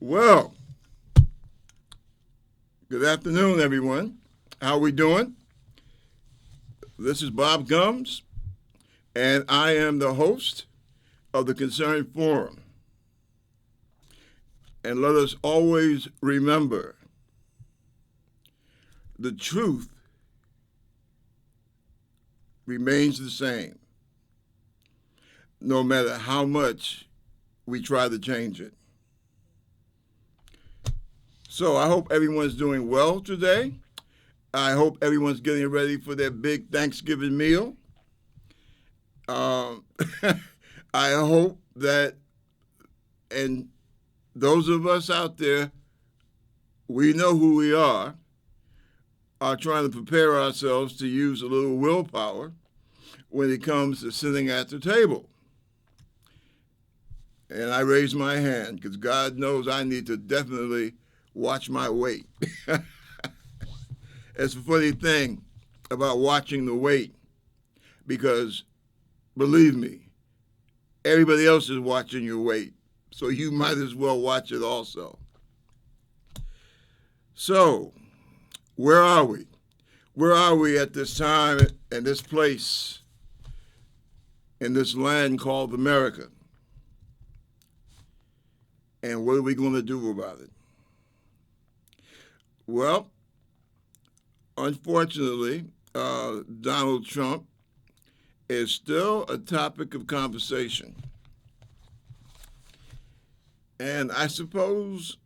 Well, good afternoon, everyone. How are we doing? This is Bob Gums, and I am the host of the Concerned Forum. And let us always remember the truth remains the same, no matter how much we try to change it. So I hope everyone's doing well today. I hope everyone's getting ready for their big Thanksgiving meal. Um, I hope that, and those of us out there, we know who we are trying to prepare ourselves to use a little willpower when it comes to sitting at the table. And I raise my hand because God knows I need to definitely watch my weight. It's a funny thing about watching the weight because, believe me, everybody else is watching your weight, so you might as well watch it also. So, where are we? Where are we at this time and this place in this land called America? And what are we going to do about it? Well, unfortunately, Donald Trump is still a topic of conversation. And I suppose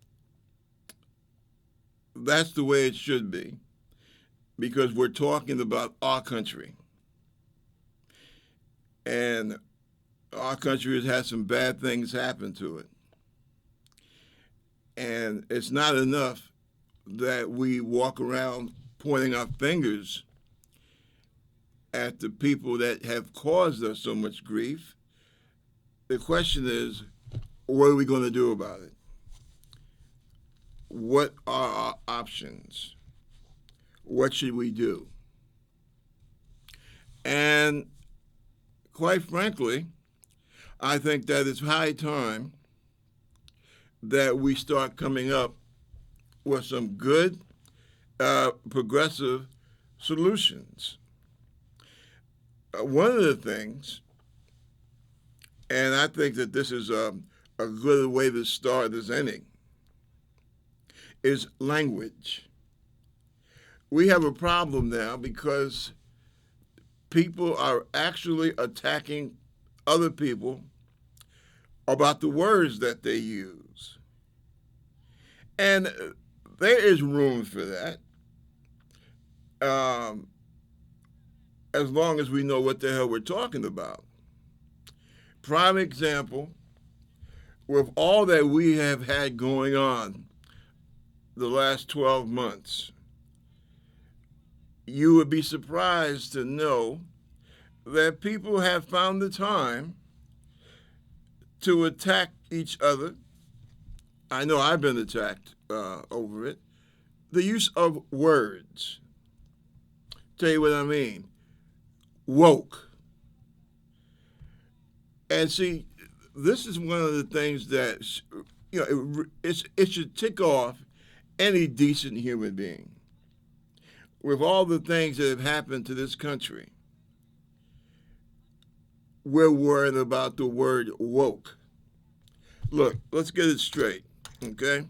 that's the way it should be, because we're talking about our country. And our country has had some bad things happen to it. And it's not enough that we walk around pointing our fingers at the people that have caused us so much grief. The question is, what are we going to do about it? What are our options? What should we do? And quite frankly, I think that it's high time that we start coming up with some good, progressive solutions. One of the things, and I think that this is a good way to start this inning, is language. We have a problem now because people are actually attacking other people about the words that they use. And there is room for that, as long as we know what the hell we're talking about. Prime example, with all that we have had going on the last 12 months, you would be surprised to know that people have found the time to attack each other. I know I've been attacked over it. The use of words. Tell you what I mean. Woke. And see, this is one of the things that, it should tick off any decent human being. With all the things that have happened to this country, we're worried about the word woke. Look, let's get it straight, okay?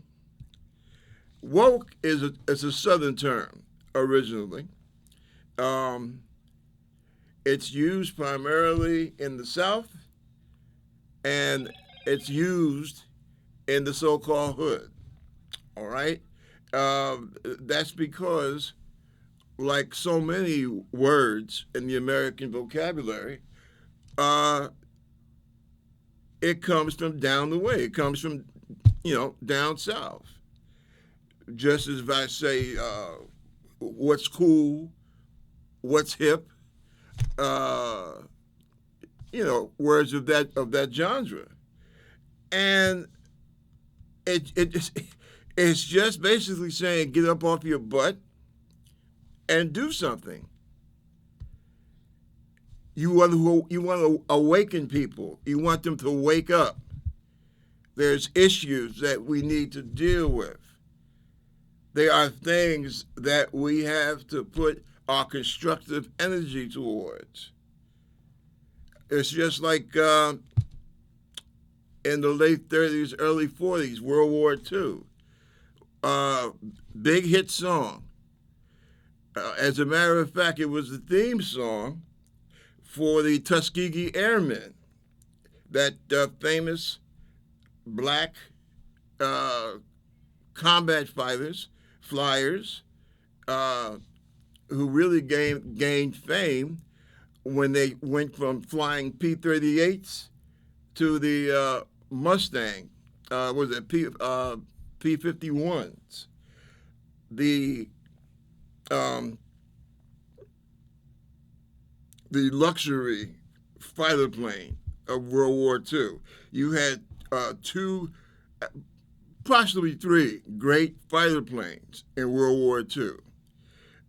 Woke is a Southern term originally. It's used primarily in the South, and it's used in the so-called hood, all right? That's because, like so many words in the American vocabulary, it comes from down the way. It comes from, down south. Just as if I say what's cool, what's hip, words of that genre. And it's just basically saying get up off your butt and do something. You want to awaken people. You want them to wake up. There's issues that we need to deal with. There are things that we have to put our constructive energy towards. It's just like in the late 30s, early 40s, World War II. Big hit song. As a matter of fact, it was the theme song for the Tuskegee Airmen, that famous black combat flyers, who really gained fame when they went from flying P-38s to the Mustang, was it P-51s? Um, the luxury fighter plane of World War II. You had two, possibly three great fighter planes in World War II.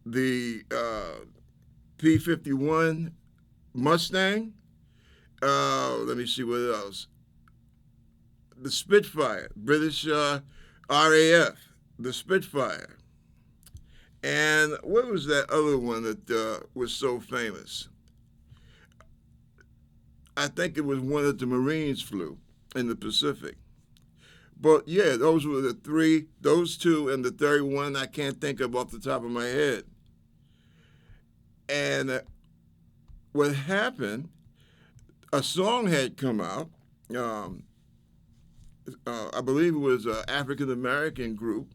The P-51 Mustang. Let me see what else. The Spitfire, British RAF, the Spitfire. And what was that other one that was so famous? I think it was one that the Marines flew in the Pacific. But yeah, those were the three, those two, and the third one I can't think of off the top of my head. And what happened, a song had come out. I believe it was an African American group.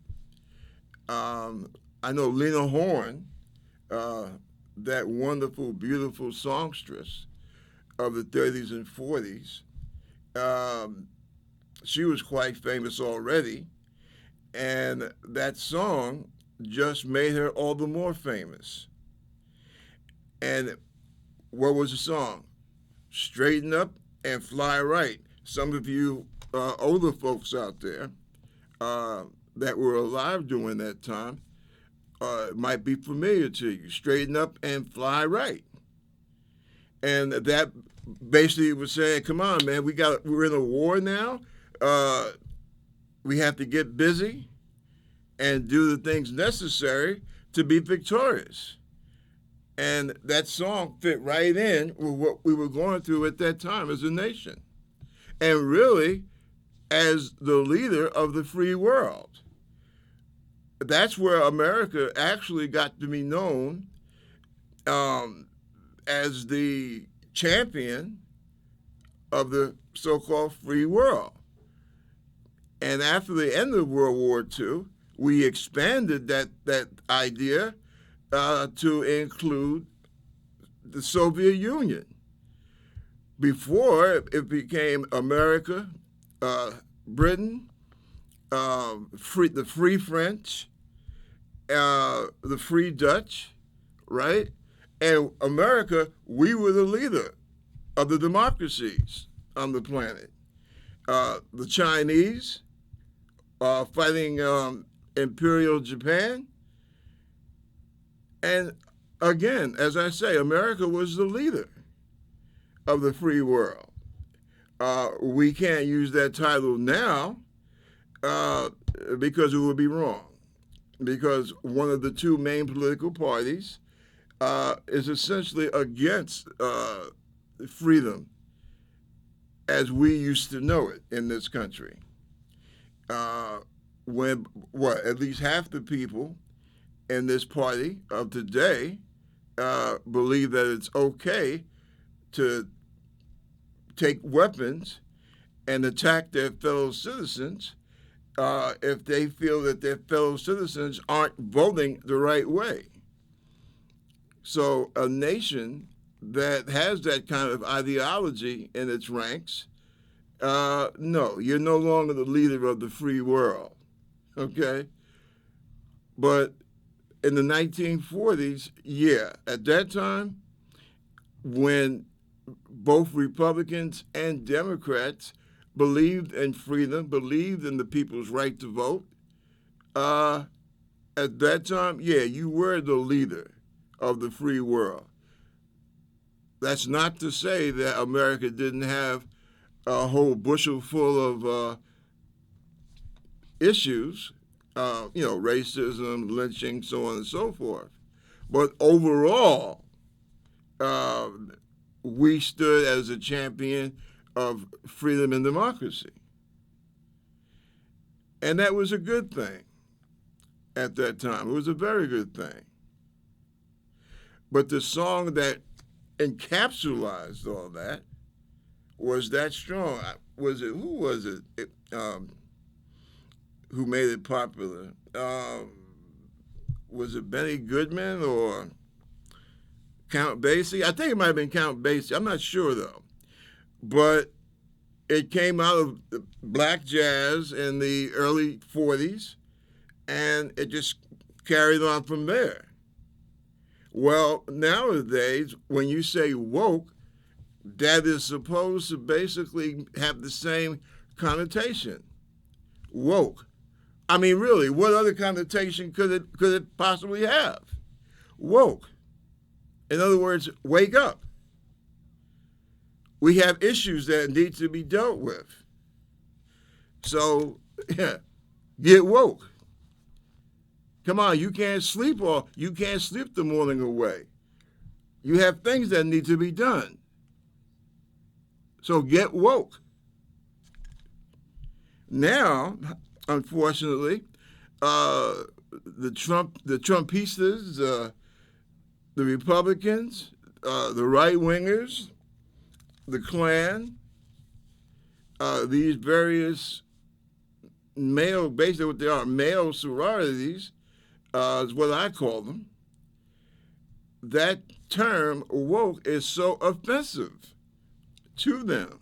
I know Lena Horne, that wonderful, beautiful songstress of the 30s and 40s. She was quite famous already, and that song just made her all the more famous. And what was the song? Straighten Up and Fly Right. Some of you older folks out there that were alive during that time might be familiar to you. Straighten up and fly right. And that basically was saying, come on, man, we're in a war now. We have to get busy and do the things necessary to be victorious. And that song fit right in with what we were going through at that time as a nation. And really, as the leader of the free world. That's where America actually got to be known as the champion of the so-called free world. And after the end of World War II, we expanded that idea to include the Soviet Union. Before, it became America, Britain, the Free French, the Free Dutch, right? And America, we were the leader of the democracies on the planet. The Chinese fighting Imperial Japan. And again, as I say, America was the leader of the free world. We can't use that title now because it would be wrong. Because one of the two main political parties is essentially against freedom as we used to know it in this country. When at least half the people in this party of today believe that it's okay to take weapons and attack their fellow citizens if they feel that their fellow citizens aren't voting the right way. So a nation that has that kind of ideology in its ranks, no, you're no longer the leader of the free world, okay? But in the 1940s, yeah, at that time, when both Republicans and Democrats believed in freedom, believed in the people's right to vote, at that time, yeah, you were the leader of the free world. That's not to say that America didn't have a whole bushel full of issues, racism, lynching, so on and so forth. But overall, uh, we stood as a champion of freedom and democracy. And that was a good thing at that time. It was a very good thing. But the song that encapsulated all that was that strong. Who was it who made it popular? Was it Benny Goodman or Count Basie? I think it might have been Count Basie. I'm not sure, though. But it came out of black jazz in the early 40s, and it just carried on from there. Well, nowadays, when you say woke, that is supposed to basically have the same connotation. Woke. I mean, really, what other connotation could it possibly have? Woke. In other words, wake up. We have issues that need to be dealt with. So, yeah, get woke. Come on, you can't sleep the morning away. You have things that need to be done. So get woke. Now, unfortunately, the Trumpistas, the Republicans, the right-wingers, the Klan, these various basically what they are, male sororities, is what I call them. That term, woke, is so offensive to them,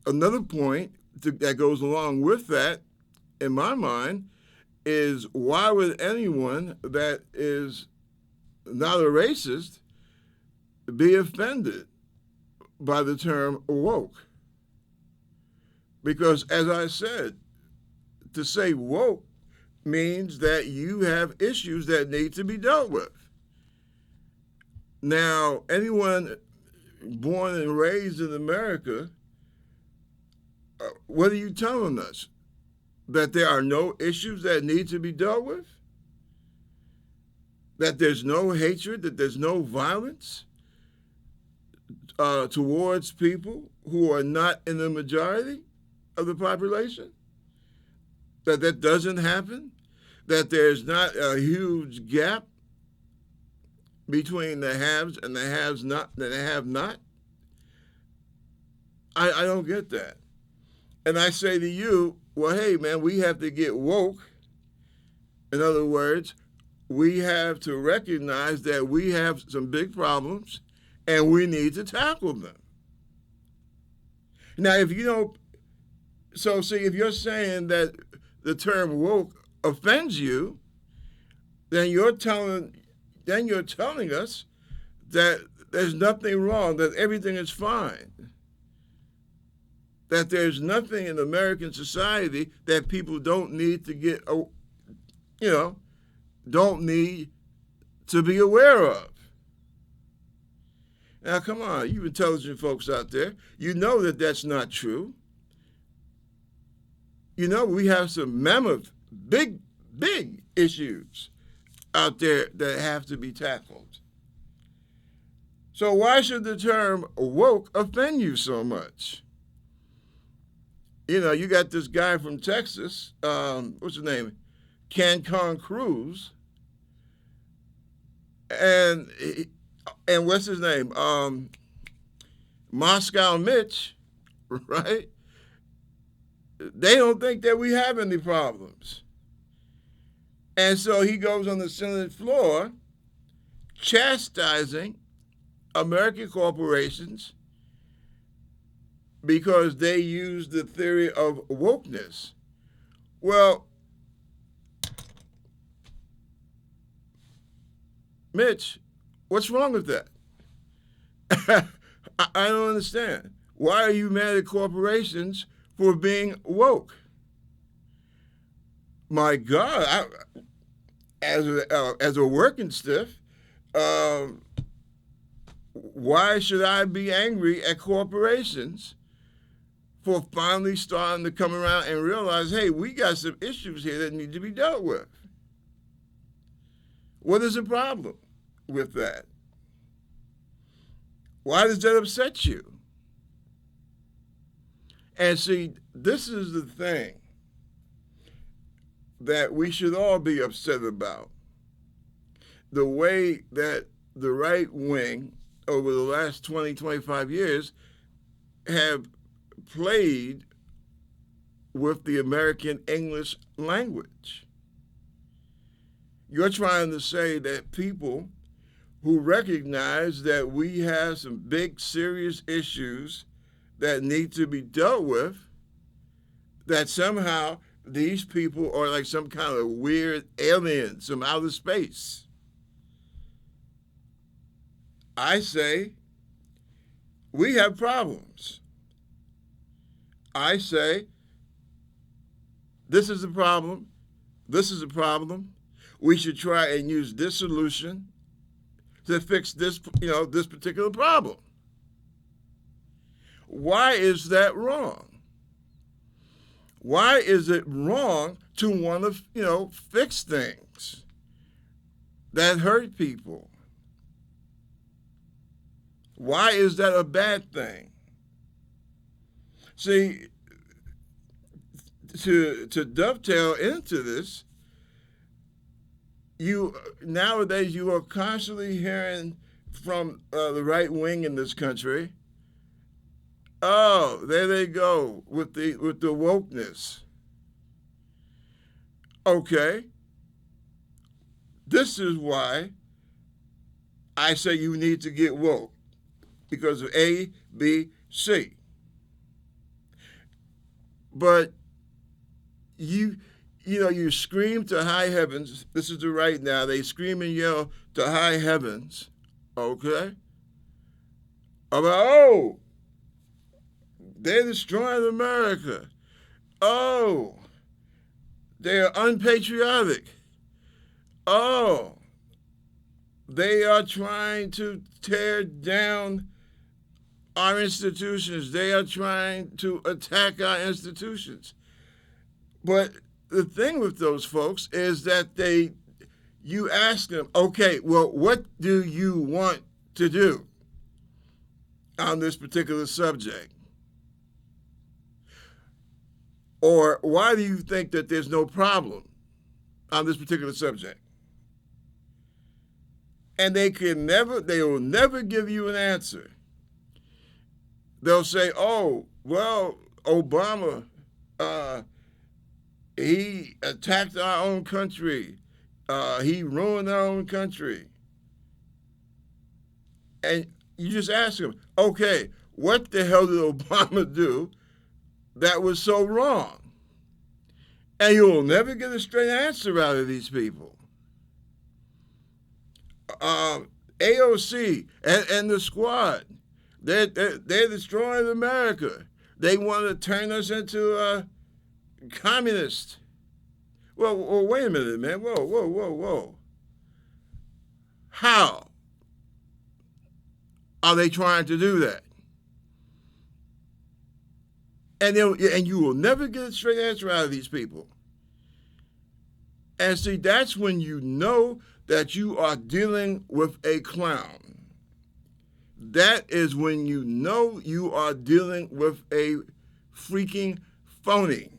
another point that goes along with that, in my mind, is why would anyone that is not a racist be offended by the term woke? Because, as I said, to say woke means that you have issues that need to be dealt with. Now, anyone born and raised in America, what are you telling us? That there are no issues that need to be dealt with? That there's no hatred, that there's no violence towards people who are not in the majority of the population? That doesn't happen? That there's not a huge gap between the haves and the have not? I don't get that. And I say to you, well, hey, man, we have to get woke. In other words, we have to recognize that we have some big problems and we need to tackle them. Now, if you don't, so see, if you're saying that the term woke offends you, then you're telling us that there's nothing wrong, that everything is fine, that there's nothing in American society that people don't need to get, don't need to be aware of. Now, come on, you intelligent folks out there, you know that that's not true. You know, we have some mammoth, big issues out there that have to be tackled. So why should the term woke offend you so much? You got this guy from Texas, what's his name? Cancun Cruz. And what's his name? Moscow Mitch, right? They don't think that we have any problems. And so he goes on the Senate floor chastising American corporations because they use the theory of wokeness. Well, Mitch, what's wrong with that? I don't understand. Why are you mad at corporations for being woke? My God, as a working stiff, why should I be angry at corporations for finally starting to come around and realize, hey, we got some issues here that need to be dealt with. What is the problem with that? Why does that upset you? And see, this is the thing that we should all be upset about. The way that the right wing over the last 20, 25 years have played with the American English language. You're trying to say that people who recognize that we have some big, serious issues that need to be dealt with, that somehow these people are like some kind of weird aliens from outer space. I say we have problems. I say this is a problem. This is a problem. We should try and use this solution to fix this, this particular problem. Why is that wrong? Why is it wrong to want to, fix things that hurt people? Why is that a bad thing? See, to dovetail into this, nowadays you are constantly hearing from the right wing in this country, oh, there they go with the wokeness. Okay, this is why I say you need to get woke, because of A, B, C. But you scream to high heavens. This is the right now. They scream and yell to high heavens, okay, about, they're destroying America. Oh, they're unpatriotic. Oh, they are trying to tear down our institutions. They are trying to attack our institutions. But the thing with those folks is that you ask them, okay, well, what do you want to do on this particular subject? Or why do you think that there's no problem on this particular subject? And they will never give you an answer. They'll say, oh, well, Obama, he attacked our own country. He ruined our own country. And you just ask him, okay, what the hell did Obama do that was so wrong? And you'll never get a straight answer out of these people. AOC and the squad, they're destroying America. They want to turn us into communists. Well, wait a minute, man. Whoa. How are they trying to do that? And you will never get a straight answer out of these people. And see, that's when you know that you are dealing with a clown. That is when you know you are dealing with a freaking phony.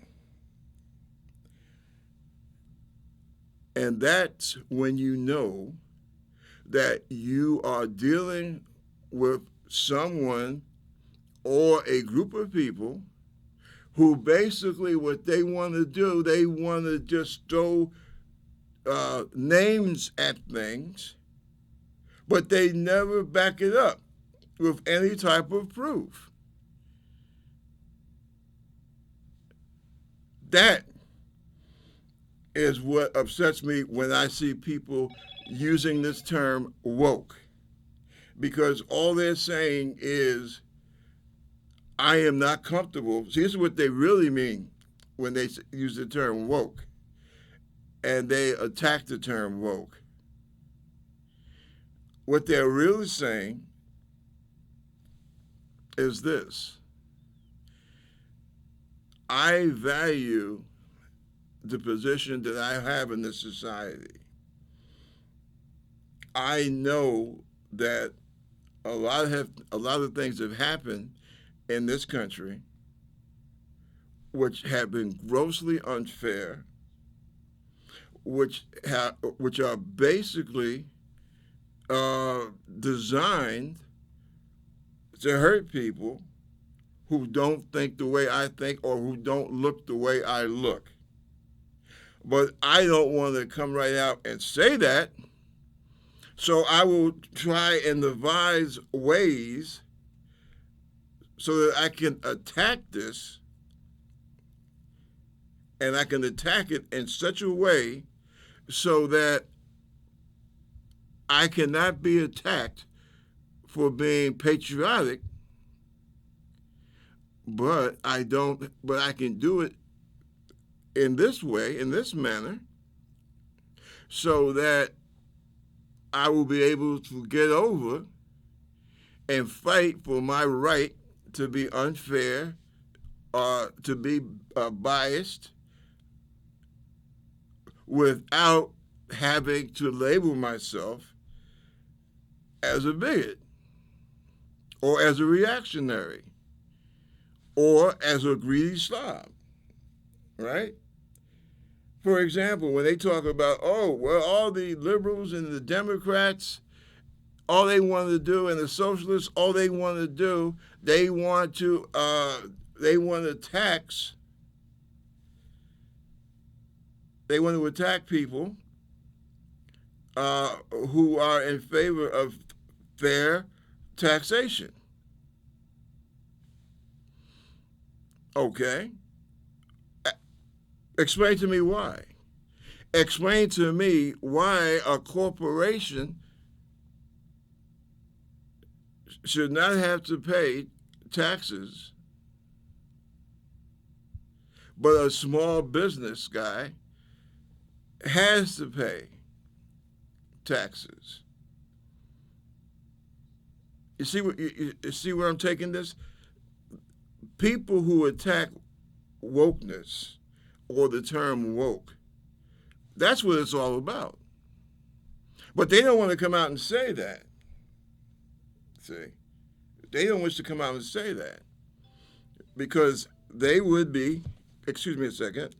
And that's when you know that you are dealing with someone or a group of people who basically what they want to do, they want to just throw names at things, but they never back it up with any type of proof. That is what upsets me when I see people using this term woke, because all they're saying is, I am not comfortable. See, this is what they really mean when they use the term woke, and they attack the term woke. What they're really saying is this: I value the position that I have in this society. I know that a lot of things have happened in this country which have been grossly unfair, which are basically designed to hurt people who don't think the way I think or who don't look the way I look. But I don't want to come right out and say that. So I will try and devise ways so that I can attack this, and I can attack it in such a way so that I cannot be attacked for being patriotic, but I can do it in this way, in this manner, so that I will be able to get over and fight for my right to be unfair, to be biased, without having to label myself as a bigot or as a reactionary or as a greedy slob, right? For example, when they talk about, oh, well, all the liberals and the Democrats, all they want to do, and the socialists, all they want to do, they want to attack people who are in favor of fair taxation. Okay. Explain to me why. Explain to me why a corporation should not have to pay taxes, but a small business guy has to pay taxes. You see where I'm taking this? People who attack wokeness or the term woke, that's what it's all about. But they don't want to come out and say that. See? They don't wish to come out and say that because they would be, excuse me a second.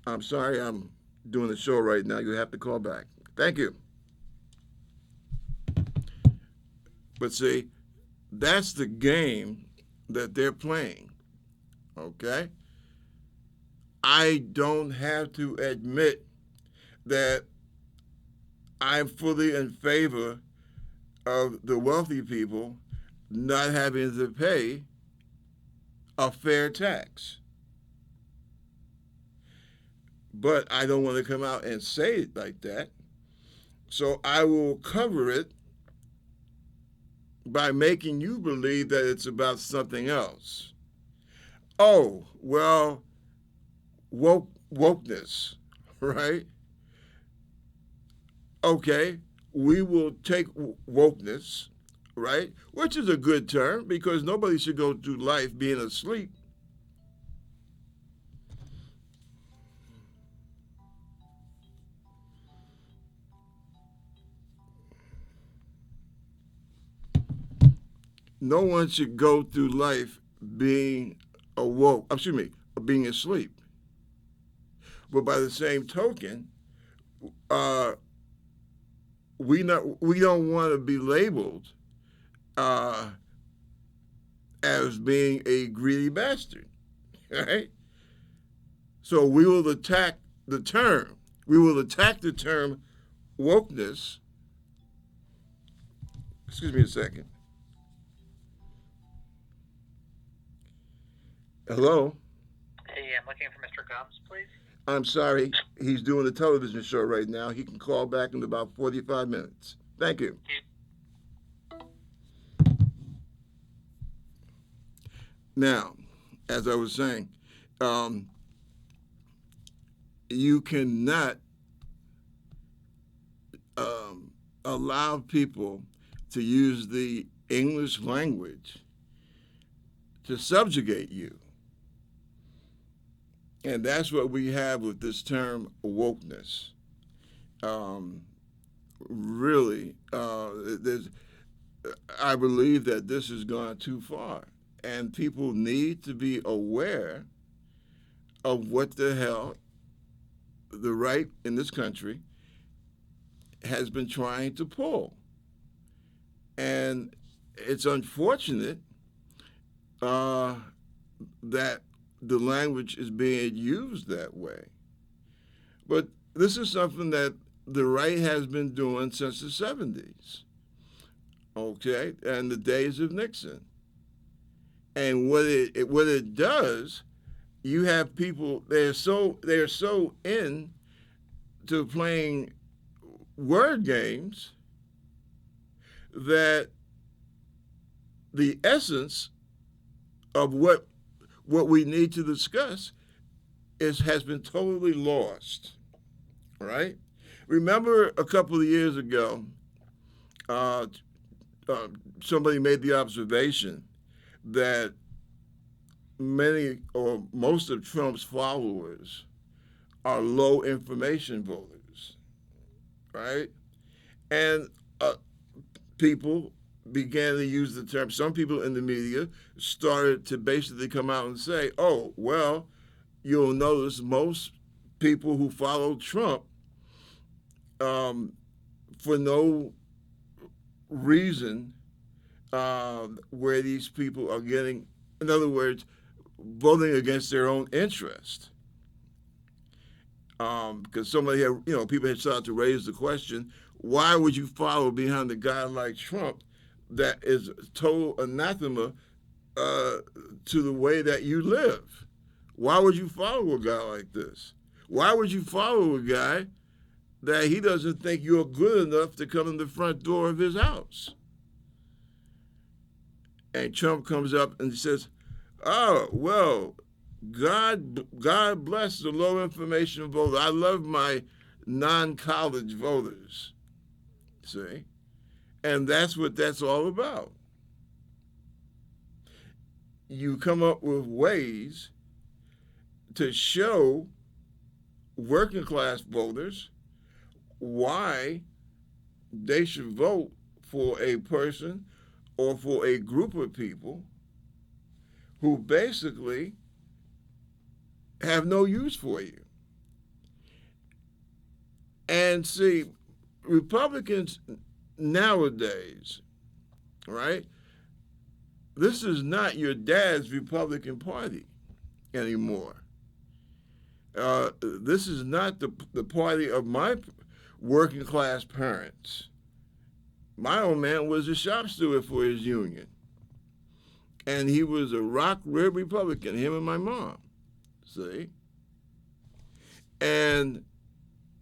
I'm sorry, I'm doing the show right now. You have to call back. Thank you. But see, that's the game that they're playing, okay? I don't have to admit that I'm fully in favor of the wealthy people not having to pay a fair tax. But I don't want to come out and say it like that. So I will cover it by making you believe that it's about something else. Oh, well, wokeness, right? Okay, we will take wokeness, right? Which is a good term because nobody should go through life being asleep. No one should go through life being being asleep. But by the same token, we don't want to be labeled as being a greedy bastard, right? So we will attack the term. We will attack the term wokeness. Excuse me a second. Hello? Hey, I'm looking for Mr. Gums, please. I'm sorry. He's doing a television show right now. He can call back in about 45 minutes. Thank you. Now, as I was saying, you cannot allow people to use the English language to subjugate you. And that's what we have with this term wokeness. Really, I believe that this has gone too far. And people need to be aware of what the hell the right in this country has been trying to pull. And it's unfortunate that the language is being used that way. But this is something that the right has been doing since the 70s, okay, and the days of Nixon. And what it does, you have people they're so in to playing word games that the essence of what we need to discuss has been totally lost, right? Remember a couple of years ago, somebody made the observation that many or most of Trump's followers are low information voters, right? And people began to use the term. Some people in the media started to basically come out and say, oh, well, you'll notice most people who follow Trump for no reason where these people are getting, in other words, voting against their own interest. Because somebody had, people had started to raise the question, why would you follow behind a guy like Trump that is total anathema to the way that you live? Why would you follow a guy like this? Why would you follow a guy that he doesn't think you're good enough to come in the front door of his house? And Trump comes up and says, oh, well, God bless the low information voter. I love my non-college voters. See? And that's what that's all about. You come up with ways to show working class voters why they should vote for a person or for a group of people who basically have no use for you. And see, Republicans nowadays, right? This is not your dad's Republican Party anymore. This is not the party of my working class parents. My old man was a shop steward for his union. And he was a rock rib Republican, him and my mom. See? And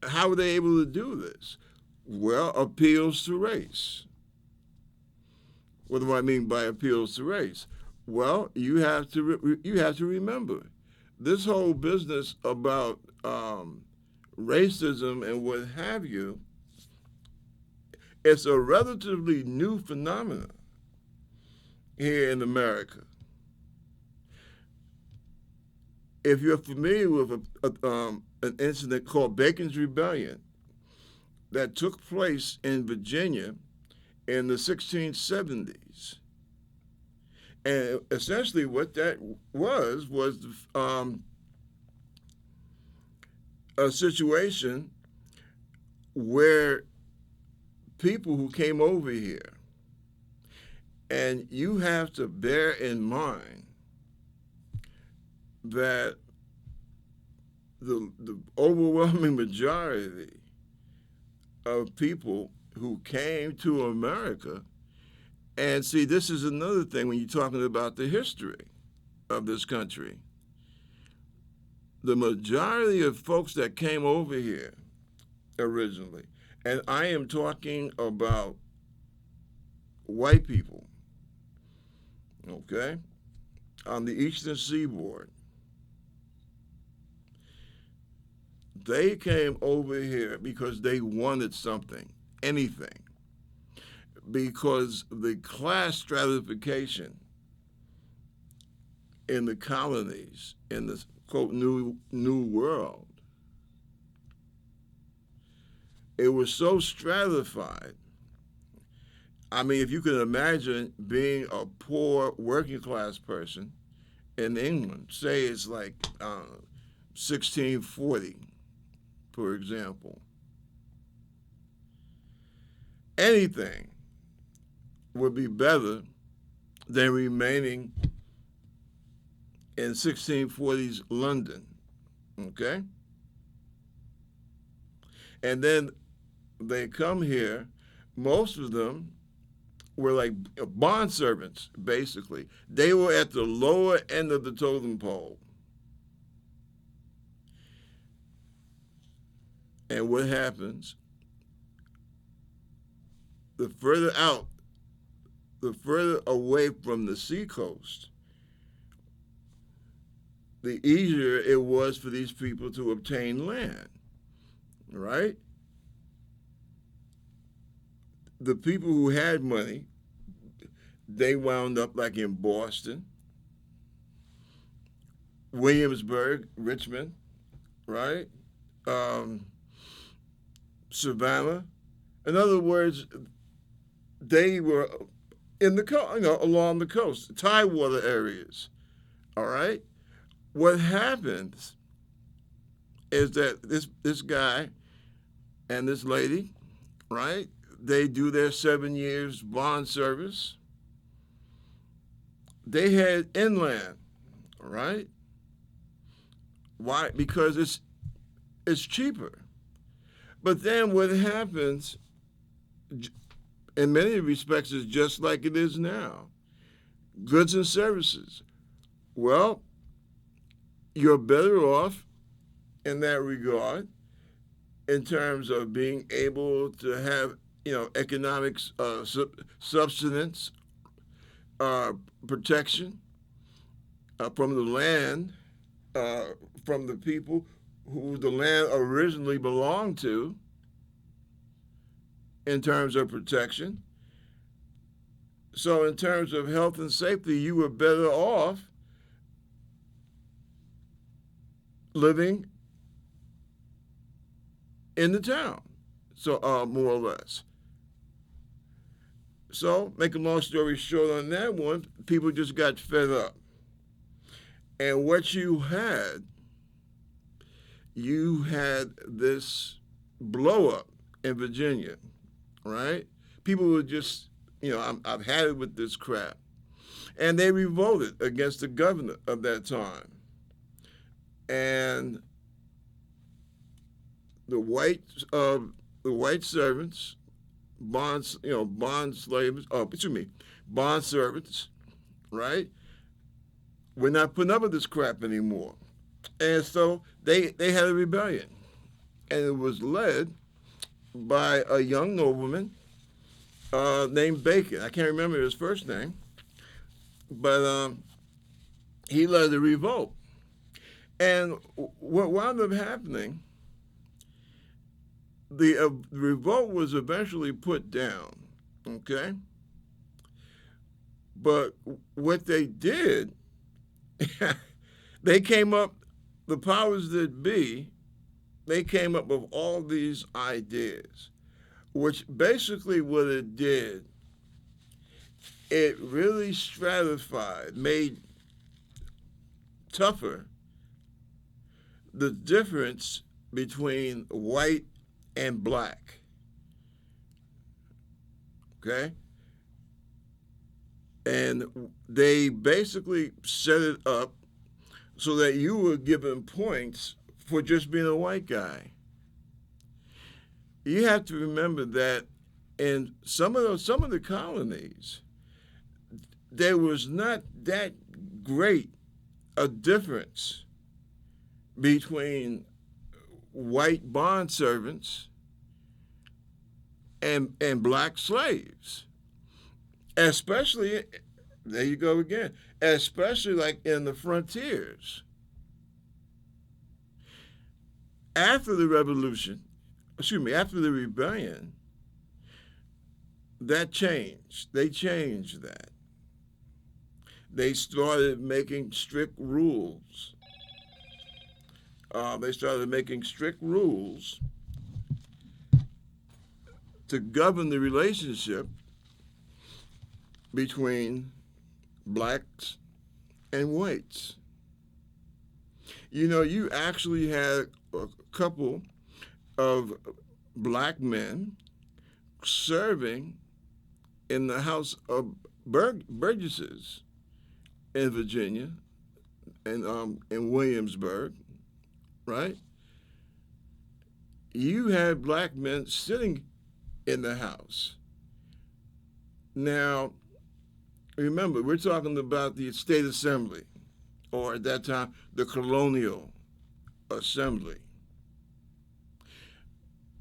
how were they able to do this? Well, appeals to race. What do I mean by appeals to race? Well, you have to remember this whole business about racism and what have you. It's a relatively new phenomenon here in America. If you're familiar with an incident called Bacon's Rebellion that took place in Virginia in the 1670s, and essentially what that was a situation where people who came over here, and you have to bear in mind that the overwhelming majority of people who came to America, and see, this is another thing when you're talking about the history of this country. The majority of folks that came over here originally, and I am talking about white people, okay, on the Eastern Seaboard, they came over here because they wanted something, anything. because the class stratification in the colonies in the quote new world, it was so stratified. I mean, if you can imagine being a poor working class person in England, say it's like 1640, for example, anything would be better than remaining in 1640s London, okay? And then they come here, most of them were like bond servants, basically. They were at the lower end of the totem pole. And what happens? The further out, the further away from the seacoast, the easier it was for these people to obtain land, right? The people who had money, they wound up like in Boston, Williamsburg, Richmond, right? Savannah. In other words, they were in the along the coast, tidewater areas. All right. What happens is that this guy and this lady, right? They do their 7 years bond service. They head inland, right? Why? Because it's cheaper. But then what happens, in many respects, is just like it is now. Goods and services. Well, you're better off in that regard in terms of being able to have, economic subsistence, protection from the land, from the people who the land originally belonged to in terms of protection. So in terms of health and safety, you were better off living in the town, so more or less. So, make a long story short on that one, people just got fed up. And what you had this blow up in Virginia, right? People were just, I've had it with this crap. And they revolted against the governor of that time. And the white servants, bond servants, right? We're not putting up with this crap anymore. And so they had a rebellion. And it was led by a young nobleman named Bacon. I can't remember his first name, but he led the revolt. And what wound up happening, the revolt was eventually put down, okay? But what they did, they came up, the powers that be, they came up with all these ideas, which basically what it did, it really stratified, made tougher the difference between white and black, okay? And they basically set it up so that you were given points for just being a white guy. You have to remember that in some of the colonies, there was not that great a difference between white bond servants and black slaves, especially, there you go again, especially like in the frontiers. After the rebellion, that changed. They changed that. They started making strict rules. They started making strict rules to govern the relationship between blacks and whites. You know, you actually had a couple of black men serving in the House of Burgesses in Virginia and in Williamsburg, right? You had black men sitting in the House. Now, remember, we're talking about the State Assembly, or at that time, the Colonial Assembly.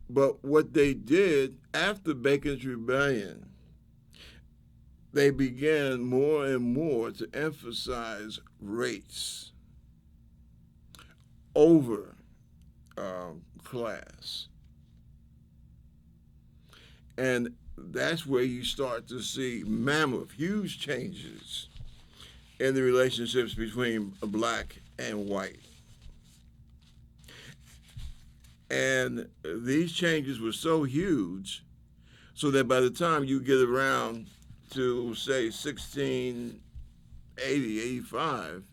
But what they did after Bacon's Rebellion, they began more and more to emphasize race over class. And that's where you start to see mammoth, huge changes in the relationships between black and white. And these changes were so huge so that by the time you get around to, say, 1680, 85,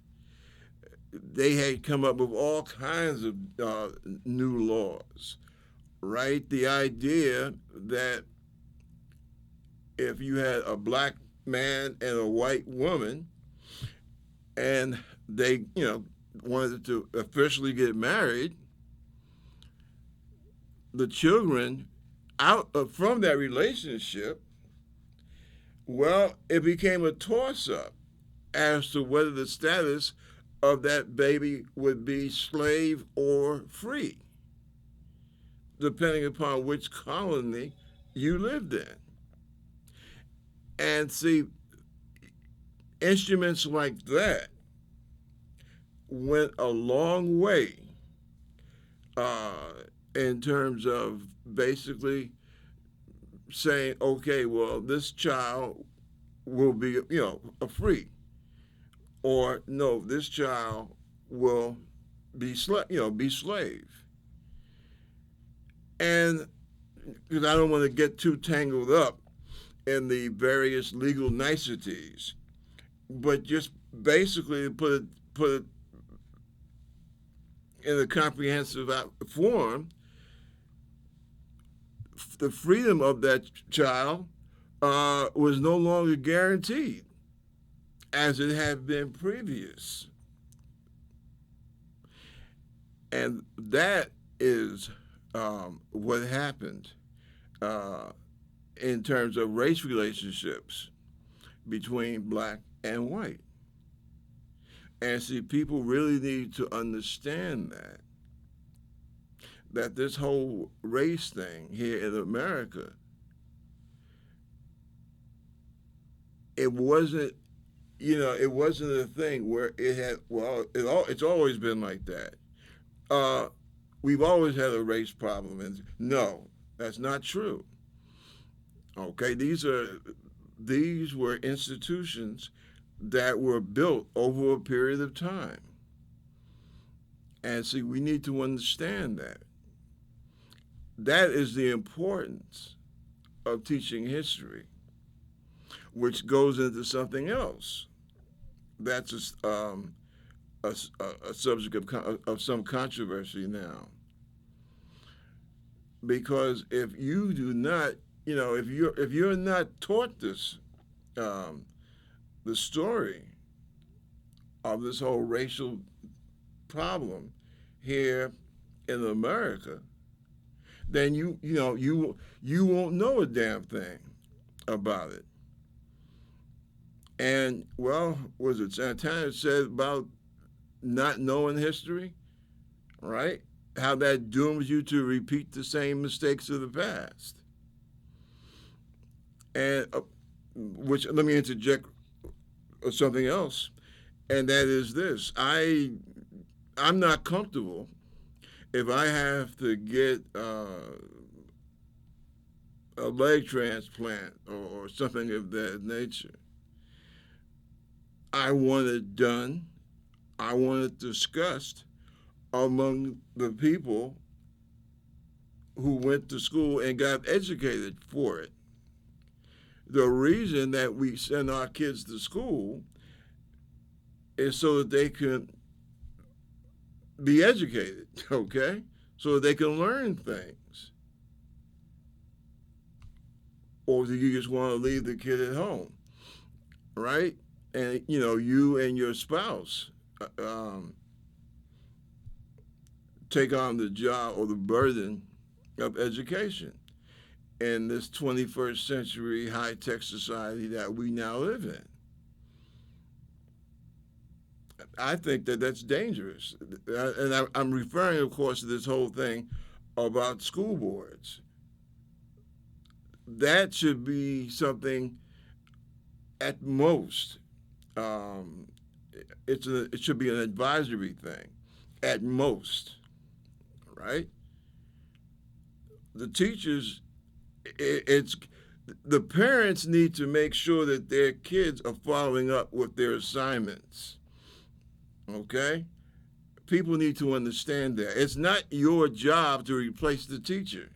they had come up with all kinds of new laws, right? The idea that if you had a black man and a white woman and they, wanted to officially get married, the children out from that relationship, well, it became a toss-up as to whether the status of that baby would be slave or free, depending upon which colony you lived in. And see, instruments like that went a long way in terms of basically saying, okay, well, this child will be, a free, or no, this child will be slave. And because I don't want to get too tangled up in the various legal niceties, but just basically put it in a comprehensive form, the freedom of that child was no longer guaranteed as it had been previous. And that is what happened in terms of race relationships between black and white. And see, people really need to understand that this whole race thing here in America, it wasn't a thing where it had, it's always been like that. We've always had a race problem, and no, that's not true. Okay, these were institutions that were built over a period of time. And see, we need to understand that. That is the importance of teaching history, which goes into something else. That's a subject of some controversy now. Because if you do not, if you're not taught this, the story of this whole racial problem here in America, then you won't know a damn thing about it. And well, was it Santana said about not knowing history, right? How that dooms you to repeat the same mistakes of the past. And which, let me interject something else, and that is this: I'm not comfortable if I have to get a leg transplant or something of that nature. I want it done. I want it discussed among the people who went to school and got educated for it. The reason that we send our kids to school is so that they can be educated, okay? So that they can learn things. Or do you just want to leave the kid at home, right? And, you and your spouse take on the job or the burden of education in this 21st century high-tech society that we now live in. I think that that's dangerous. And I'm referring, of course, to this whole thing about school boards. That should be something at most. It should be an advisory thing at most, right? The teachers, it's the parents need to make sure that their kids are following up with their assignments. Okay? People need to understand that. It's not your job to replace the teacher.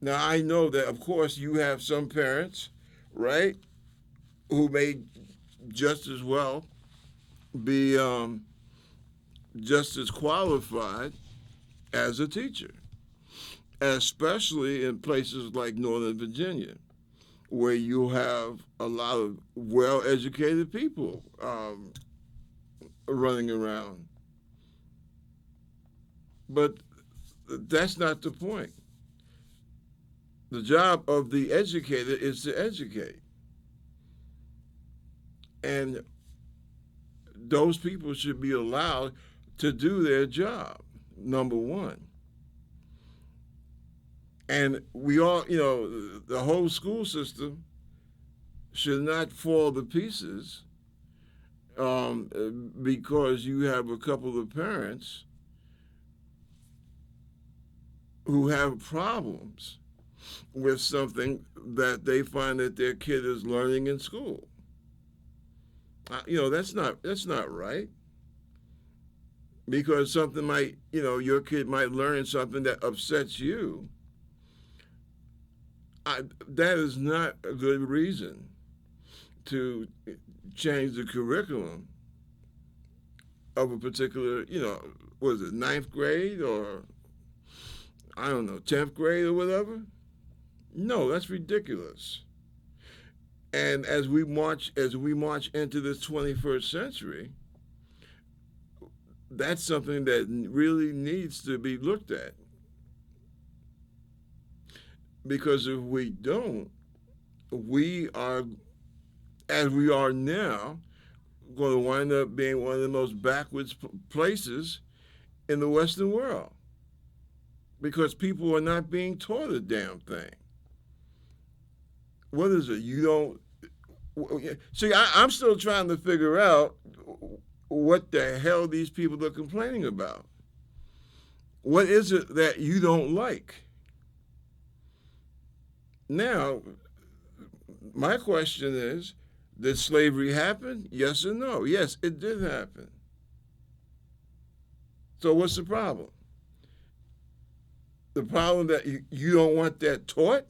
Now, I know that, of course, you have some parents, right, who may just as well be just as qualified as a teacher, especially in places like Northern Virginia, where you have a lot of well-educated people running around. But that's not the point. The job of the educator is to educate. And those people should be allowed to do their job, number one. And we all, the whole school system should not fall to pieces because you have a couple of parents who have problems with something that they find that their kid is learning in school. That's not right. Because something might, your kid might learn something that upsets you. That is not a good reason to change the curriculum of a particular, was it ninth grade or I don't know, 10th grade or whatever? No, that's ridiculous. And as we march into this 21st century, that's something that really needs to be looked at. Because if we don't, we are, as we are now, going to wind up being one of the most backwards places in the Western world. Because people are not being taught a damn thing. What is it? You don't... See, I'm still trying to figure out what the hell these people are complaining about. What is it that you don't like? Now, my question is, did slavery happen? Yes or no? Yes, it did happen. So what's the problem? The problem that you don't want that taught?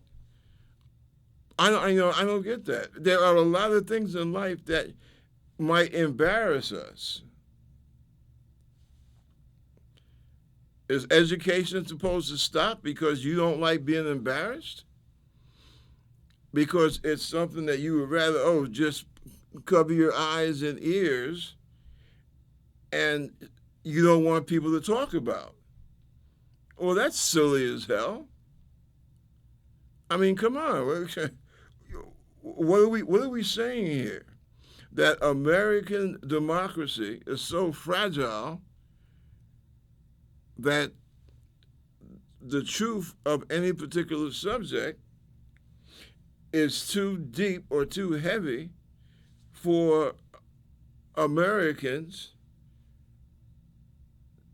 I don't get that. There are a lot of things in life that might embarrass us. Is education supposed to stop because you don't like being embarrassed? Because it's something that you would rather, just cover your eyes and ears and you don't want people to talk about. Well, that's silly as hell. I mean, come on. What are we saying here? That American democracy is so fragile that the truth of any particular subject is too deep or too heavy for Americans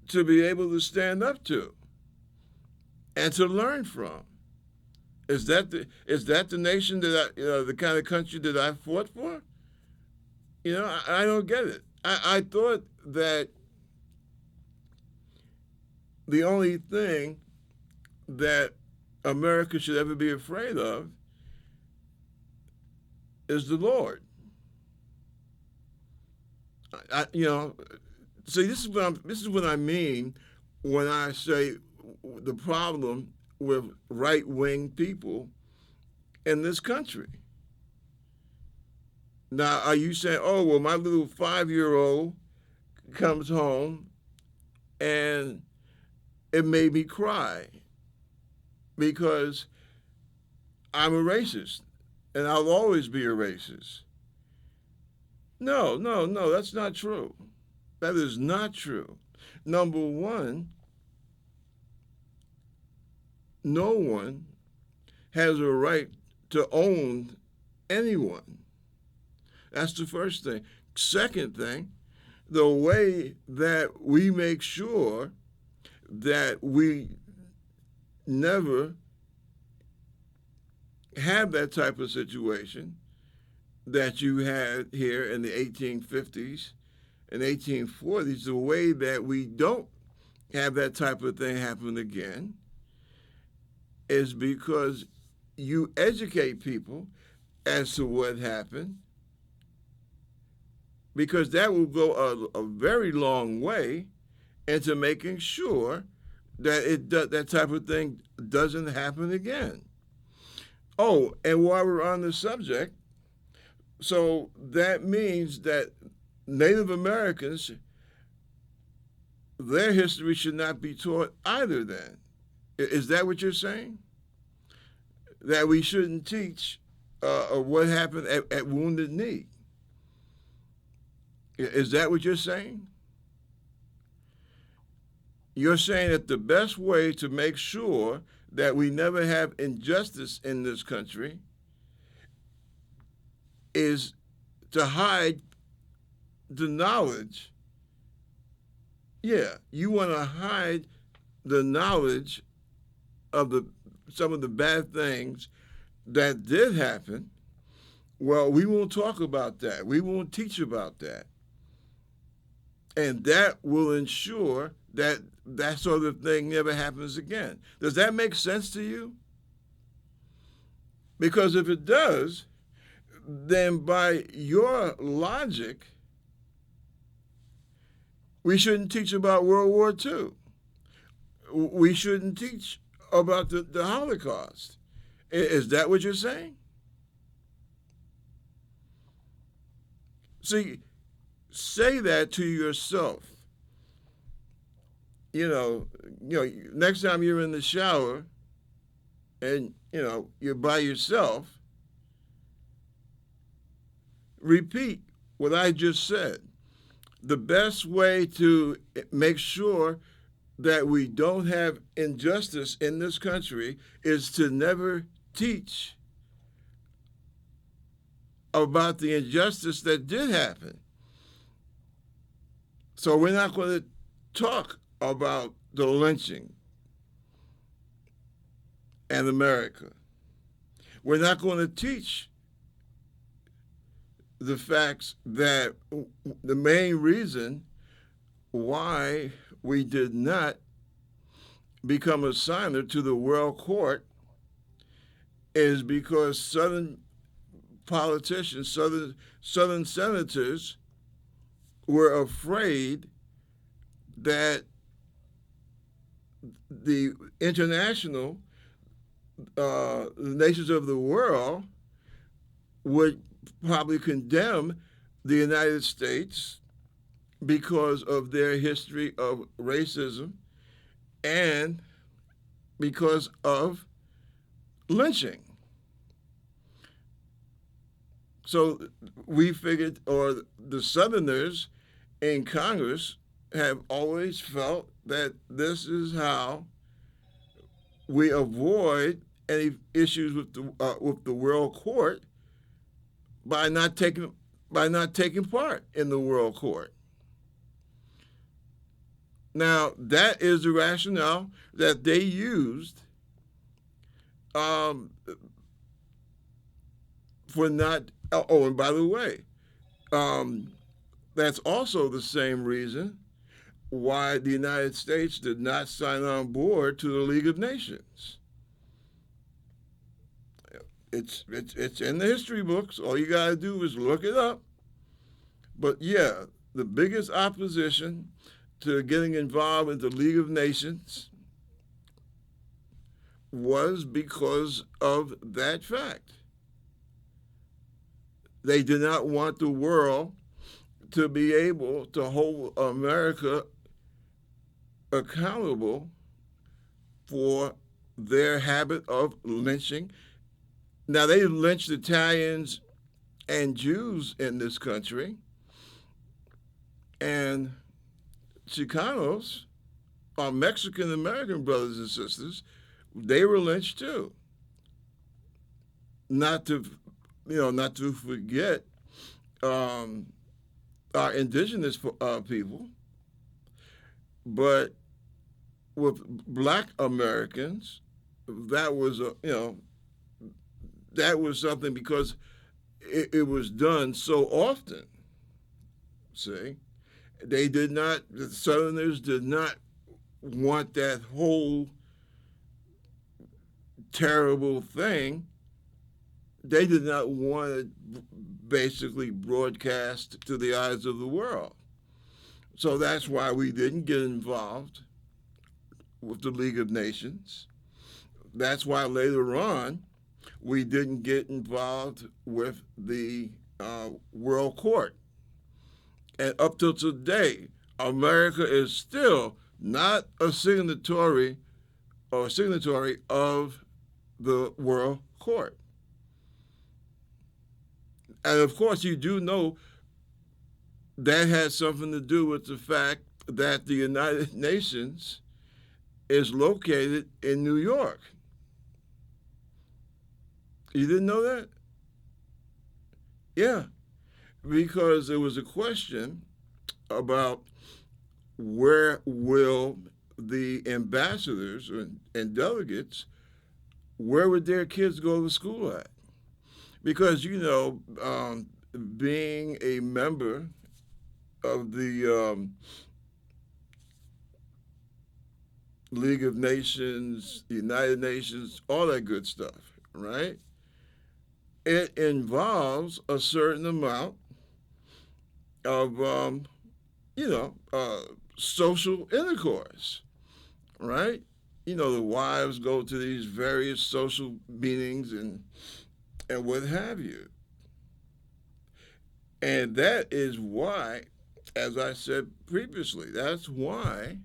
to be able to stand up to and to learn from. Is that the nation that the kind of country that I fought for? I don't get it. I thought that the only thing that America should ever be afraid of is the Lord. See, this is what I mean when I say the problem with right-wing people in this country. Now, are you saying, oh, well, my little 5-year-old comes home and it made me cry because I'm a racist and I'll always be a racist? No, no, no, that's not true. That is not true. Number one, no one has a right to own anyone. That's the first thing. Second thing, the way that we make sure that we never have that type of situation that you had here in the 1850s and 1840s, the way that we don't have that type of thing happen again is because you educate people as to what happened, because that will go a very long way into making sure that that type of thing doesn't happen again. Oh, and while we're on the subject, so that means that Native Americans, their history should not be taught either then. Is that what you're saying? That we shouldn't teach what happened at Wounded Knee? Is that what you're saying? You're saying that the best way to make sure that we never have injustice in this country is to hide the knowledge. Yeah, you want to hide the knowledge of some of the bad things that did happen. Well, we won't talk about that. We won't teach about that. And that will ensure that that sort of thing never happens again. Does that make sense to you? Because if it does, then by your logic, we shouldn't teach about World War II. We shouldn't teach about the Holocaust. Is that what you're saying? See, say that to yourself. Next time you're in the shower and, you're by yourself, repeat what I just said. The best way to make sure that we don't have injustice in this country is to never teach about the injustice that did happen. So we're not going to talk about the lynching in America. We're not going to teach the facts that the main reason why we did not become a signer to the World Court is because Southern politicians, Southern senators were afraid that the international nations of the world would probably condemn the United States because of their history of racism and because of lynching. So we figured, or the Southerners in Congress have always felt that this is how we avoid any issues with the World Court by not taking part in the World Court. Now, that is the rationale that they used um, for not. Oh, and by the way, um, that's also the same reason why the United States did not sign on board to the League of Nations. It's in the history books. All you gotta do is look it up. But yeah, the biggest opposition to getting involved in the League of Nations was because of that fact. They did not want the world to be able to hold America accountable for their habit of lynching. Now, they lynched Italians and Jews in this country, and Chicanos, our Mexican American brothers and sisters, they were lynched too. Not to, not to forget um, our indigenous people, but with Black Americans, that was that was something because it was done so often. See, they did not. The Southerners did not want that whole terrible thing. They did not want it basically broadcast to the eyes of the world. So that's why we didn't get involved with the League of Nations. That's why later on we didn't get involved with the World Court. And up till today, America is still not a signatory of the World Court. And of course, you do know that has something to do with the fact that the United Nations is located in New York. You didn't know that? Yeah, because there was a question about where will the ambassadors and delegates, where would their kids go to school at? Because, being a member of the League of Nations, United Nations, all that good stuff, right? It involves a certain amount of, social intercourse, right? The wives go to these various social meetings and what have you. And that is why, as I said previously, that's why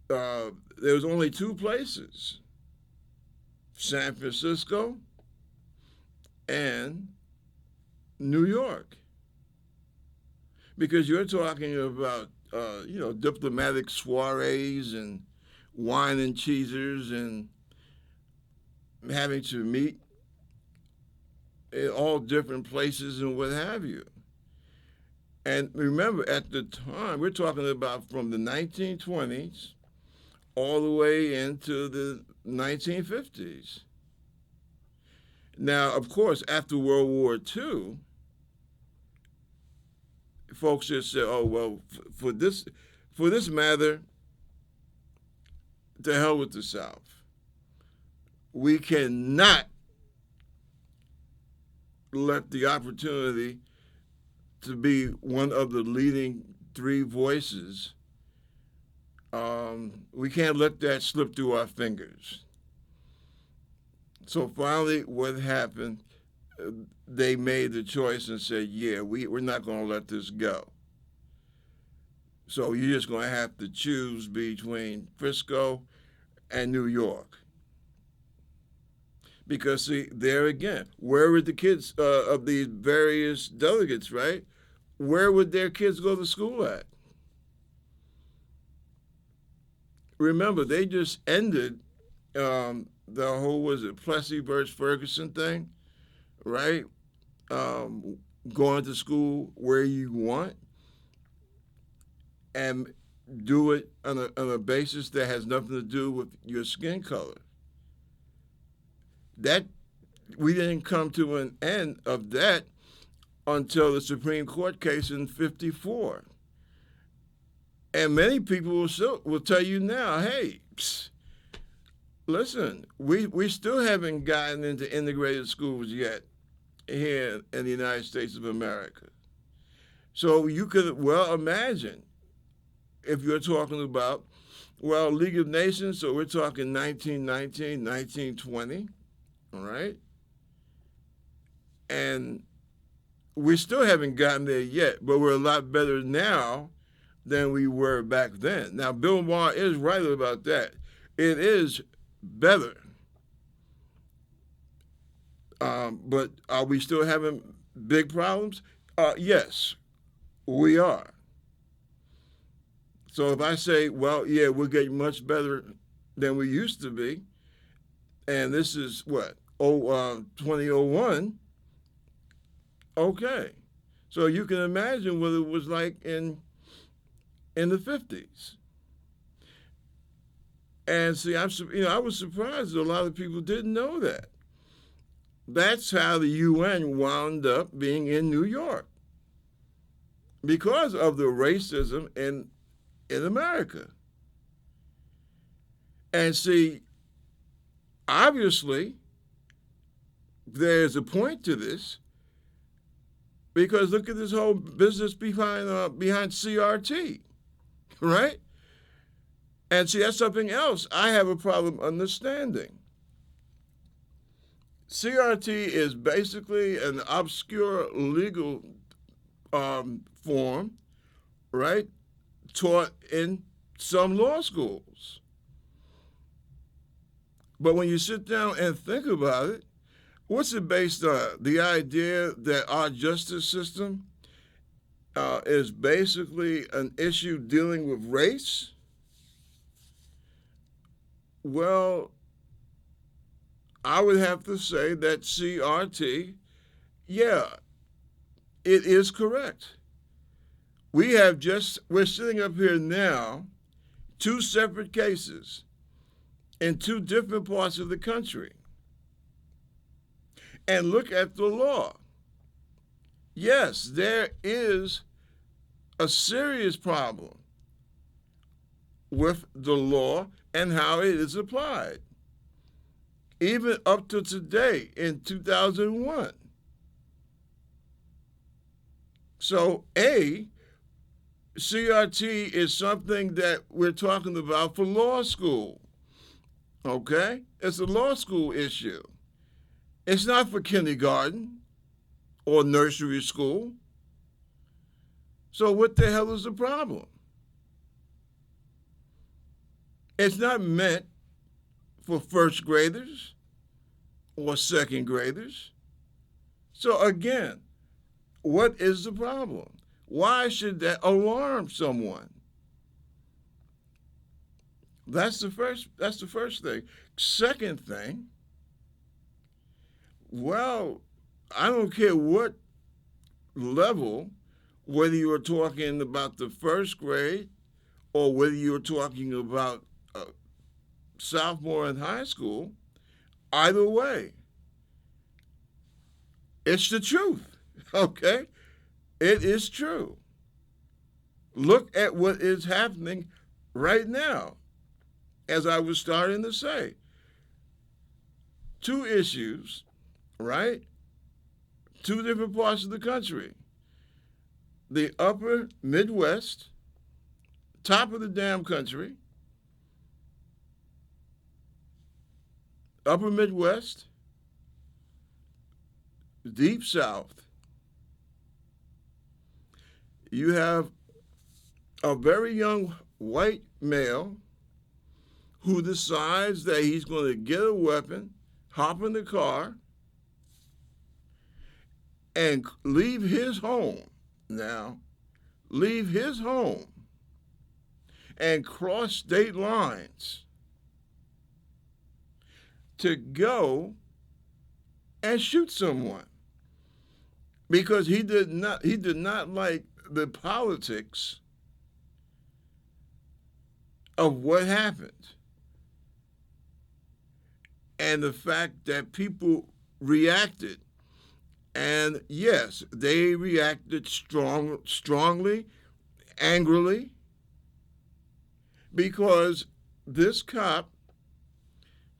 there was only two places, San Francisco and New York. Because you're talking about, diplomatic soirees and wine and cheesers and having to meet in all different places and what have you. And remember, at the time, we're talking about from the 1920s all the way into the 1950s. Now, of course, after World War II, folks just said, "Oh well, for this matter, to hell with the South. We cannot let the opportunity to be one of the leading three voices. We can't let that slip through our fingers." So finally, what happened? They made the choice and said, "Yeah, we're not going to let this go. So you're just going to have to choose between Frisco and New York." Because, see, there again, where would the kids of these various delegates, right? Where would their kids go to school at? Remember, they just ended the whole, was it Plessy versus Ferguson thing, right? Going to school where you want and do it on a basis that has nothing to do with your skin color. That we didn't come to an end of that until the Supreme Court case in '54. And many people will tell you now, hey, listen, we still haven't gotten into integrated schools yet here in the United States of America. So you could well imagine if you're talking about, well, League of Nations, so we're talking 1919, 1920, all right? And we still haven't gotten there yet, but we're a lot better now than we were back then. Now, Bill Maher is right about that. It is better. But are we still having big problems? Yes, we are. So if I say, well, yeah, we're getting much better than we used to be, and this is what, 2001, okay. So you can imagine what it was like in the 50s. And see, I was surprised that a lot of people didn't know that. That's how the UN wound up being in New York because of the racism in America. And see, obviously, there's a point to this because look at this whole business behind CRT, right? And see, that's something else I have a problem understanding. CRT is basically an obscure legal form, right, taught in some law schools. But when you sit down and think about it, what's it based on? The idea that our justice system is basically an issue dealing with race? Well, I would have to say that CRT, yeah, it is correct. We're sitting up here now, two separate cases in two different parts of the country. And look at the law. Yes, there is a serious problem with the law and how it is applied, even up to today in 2001. So, CRT is something that we're talking about for law school, okay? It's a law school issue. It's not for kindergarten or nursery school. So what the hell is the problem? It's not meant for first graders or second graders. So again, what is the problem? Why should that alarm someone? That's the first thing. Second thing, well, I don't care what level, whether you are talking about the first grade or whether you're talking about sophomore in high school, either way, it's the truth, okay? It is true. Look at what is happening right now, as I was starting to say. Two issues, right? Two different parts of the country. The upper Midwest, top of the damn country, upper Midwest, deep South. You have a very young white male who decides that he's going to get a weapon, hop in the car, and leave his home and cross state lines to go and shoot someone because he did not like the politics of what happened. and the fact that people reacted. And yes, they reacted strongly, angrily, because this cop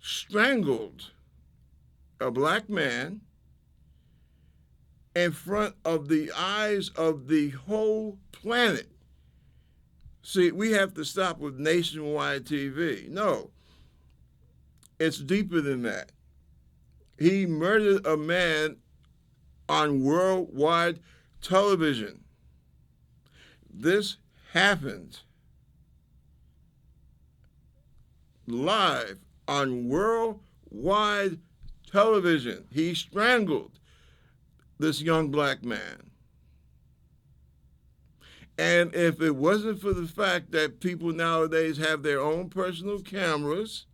strangled a black man in front of the eyes of the whole planet. See, we have to stop with nationwide TV. No, it's deeper than that. He murdered a man on worldwide television. This happened live on worldwide television. He strangled this young black man. And if it wasn't for the fact that people nowadays have their own personal cameras,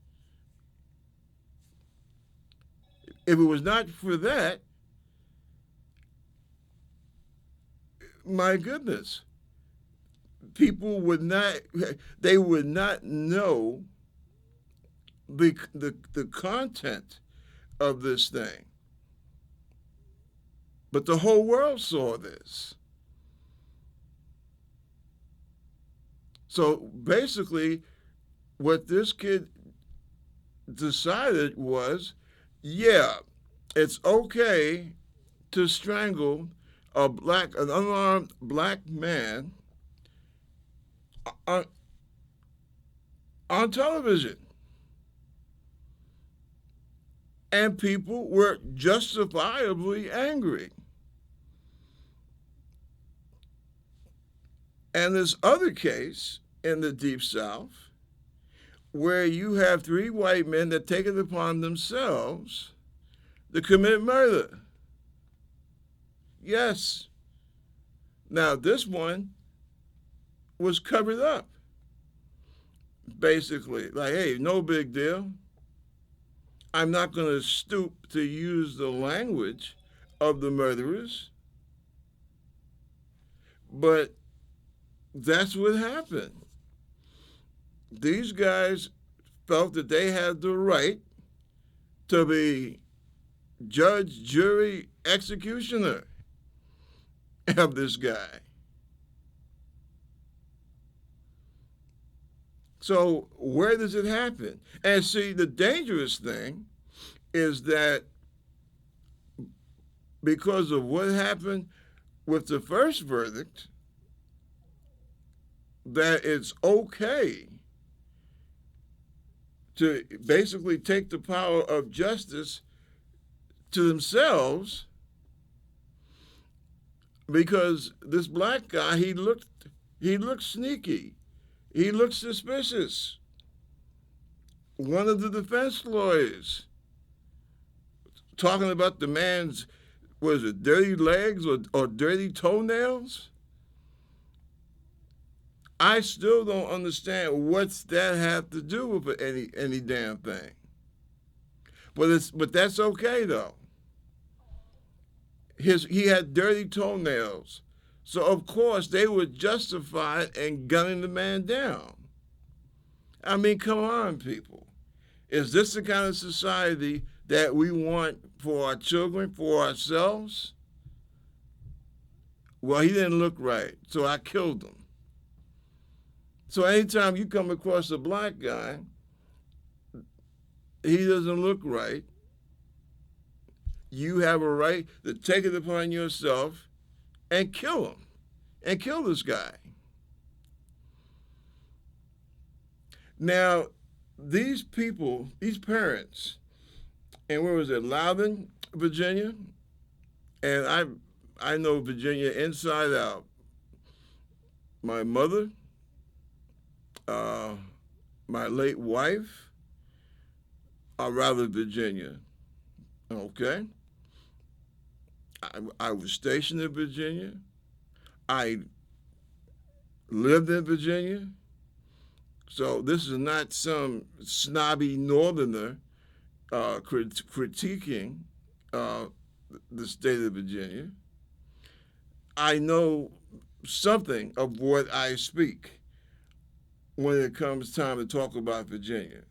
if it was not for that, my goodness, people would not, they would not know the content of this thing. But the whole world saw this. So basically, what this kid decided was, yeah, it's okay to strangle an unarmed black man on television. And people were justifiably angry. And this other case in the Deep South, where you have three white men that take it upon themselves to commit murder. Yes. Now, this one was covered up. Basically, like, hey, no big deal. I'm not going to stoop to use the language of the murderers. But that's what happened. These guys felt that they had the right to be judge, jury, executioner of this guy. So where does it happen? And see, the dangerous thing is that because of what happened with the first verdict, that it's okay to basically take the power of justice to themselves, because this black guy, he looked sneaky. He looked suspicious. One of the defense lawyers talking about the man's, was it dirty legs or dirty toenails? I still don't understand what's that have to do with any damn thing. But that's okay though. He had dirty toenails, so of course they were justified in gunning the man down. I mean, come on, people. Is this the kind of society that we want for our children, for ourselves? Well, he didn't look right, so I killed him. So anytime you come across a black guy, he doesn't look right, you have a right to take it upon yourself and kill him, and kill this guy. Now, these people, these parents, and where was it, Loudon, Virginia? And I know Virginia inside out. My mother, my late wife, or rather Virginia, okay? I was stationed in Virginia. I lived in Virginia. So this is not some snobby northerner critiquing the state of Virginia. I know something of what I speak when it comes time to talk about Virginia.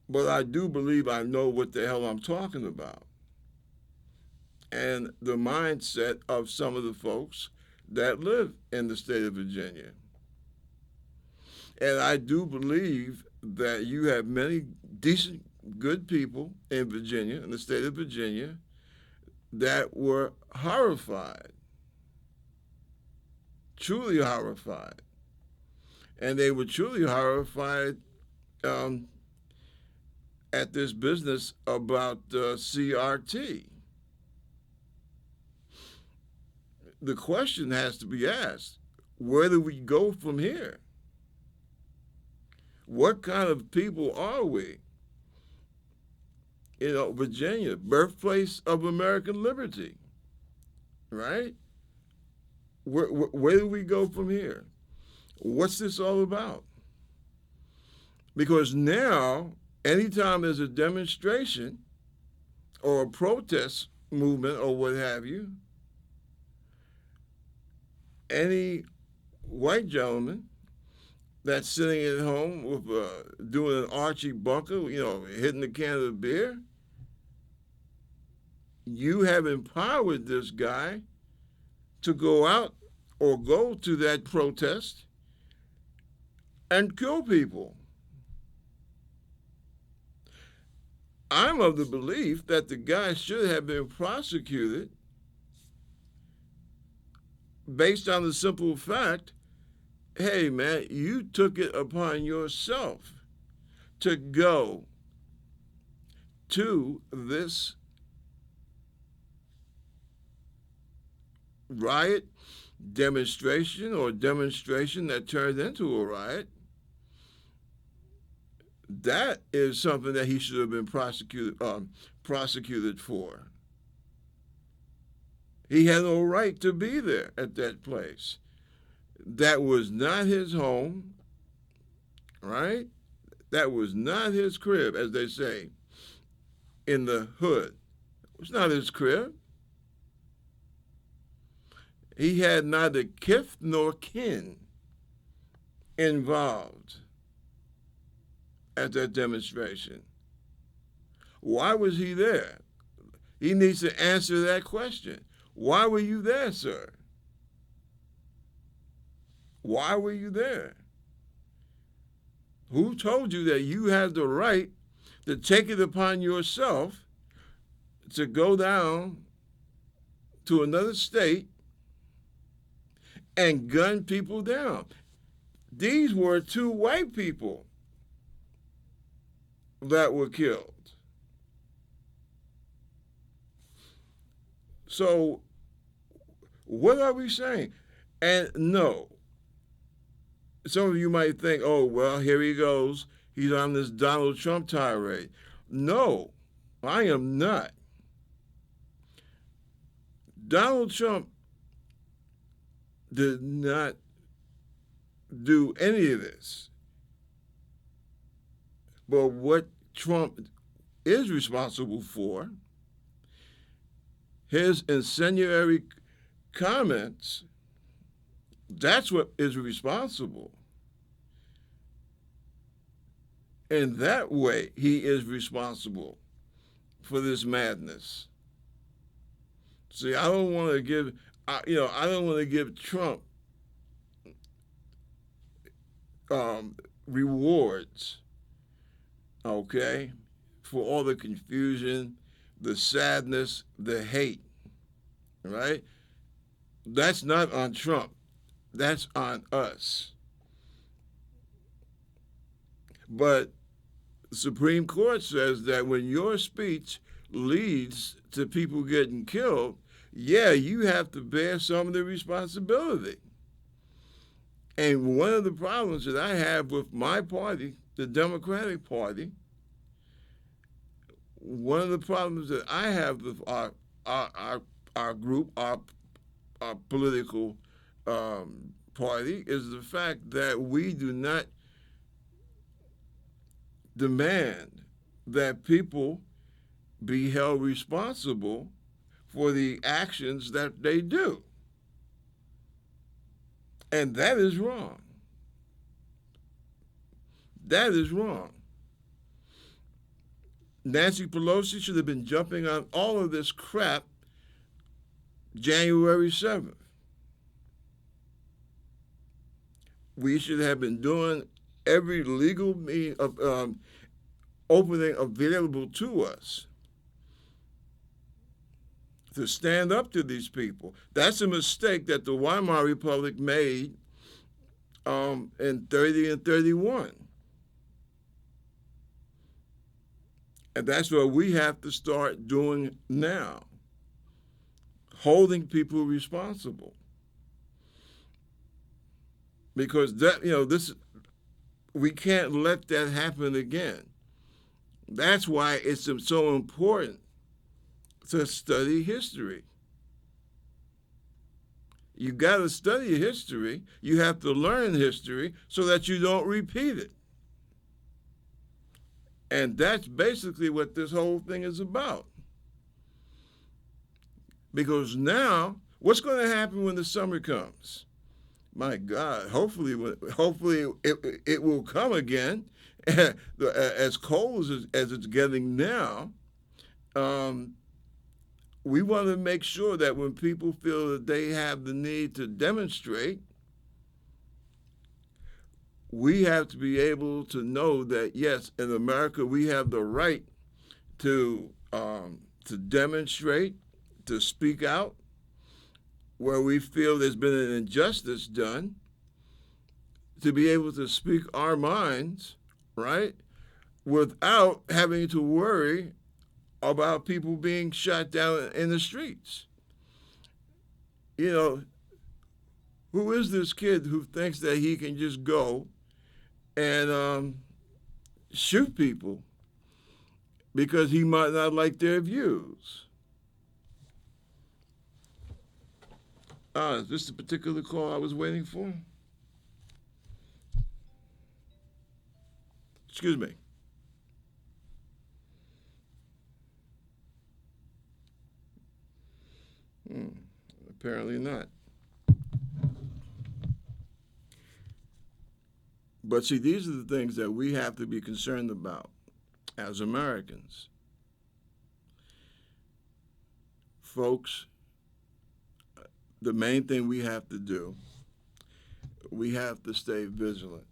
but I do believe I know what the hell I'm talking about. And the mindset of some of the folks that live in the state of Virginia. And I do believe that you have many decent, good people in Virginia, in the state of Virginia, that were horrified, truly horrified. And they were truly horrified um, at this business about CRT. The question has to be asked, where do we go from here? What kind of people are we? You know, Virginia, birthplace of American liberty, right? Where do we go from here? What's this all about? Because now, anytime there's a demonstration or a protest movement or what have you, any white gentleman that's sitting at home with doing an Archie Bunker, you know, hitting a can of beer, you have empowered this guy to go out or go to that protest and kill people. I'm of the belief that the guy should have been prosecuted based on the simple fact, hey man, you took it upon yourself to go to this riot, demonstration that turned into a riot. That is something that he should have been prosecuted for. He had no right to be there at that place. That was not his home, right? That was not his crib, as they say in the hood. It was not his crib. He had neither kith nor kin involved at that demonstration. Why was he there? He needs to answer that question. Why were you there, sir? Why were you there? Who told you that you had the right to take it upon yourself to go down to another state and gun people down? These were two white people that were killed. So, what are we saying? And no, some of you might think, oh, well, here he goes. He's on this Donald Trump tirade. No, I am not. Donald Trump did not do any of this. But what Trump is responsible for, his incendiary comments, that's what is responsible. In that way, he is responsible for this madness. See, I don't want to give, I don't want to give Trump rewards, okay, for all the confusion, the sadness, the hate, right? That's not on Trump. That's on us. But the Supreme Court says that when your speech leads to people getting killed, yeah, you have to bear some of the responsibility. And one of the problems that I have with my party, the Democratic Party, one of the problems that I have with our group, our political party, is the fact that we do not demand that people be held responsible for the actions that they do. And that is wrong. That is wrong. Nancy Pelosi should have been jumping on all of this crap January 7th. We should have been doing every legal opening available to us to stand up to these people. That's a mistake that the Weimar Republic made in 30 and 31. And that's what we have to start doing now, holding people responsible. Because we can't let that happen again. That's why it's so important to study history. You got to study history. You have to learn history so that you don't repeat it. And that's basically what this whole thing is about. Because now, what's going to happen when the summer comes? My God, hopefully it will come again. As cold as it's getting now, we want to make sure that when people feel that they have the need to demonstrate, we have to be able to know that, yes, in America, we have the right to demonstrate, to speak out, where we feel there's been an injustice done, to be able to speak our minds, right, without having to worry about people being shot down in the streets. You know, who is this kid who thinks that he can just go and shoot people because he might not like their views? Is this the particular call I was waiting for? Excuse me. Apparently not. But see, these are the things that we have to be concerned about as Americans. Folks, the main thing we have to do, we have to stay vigilant.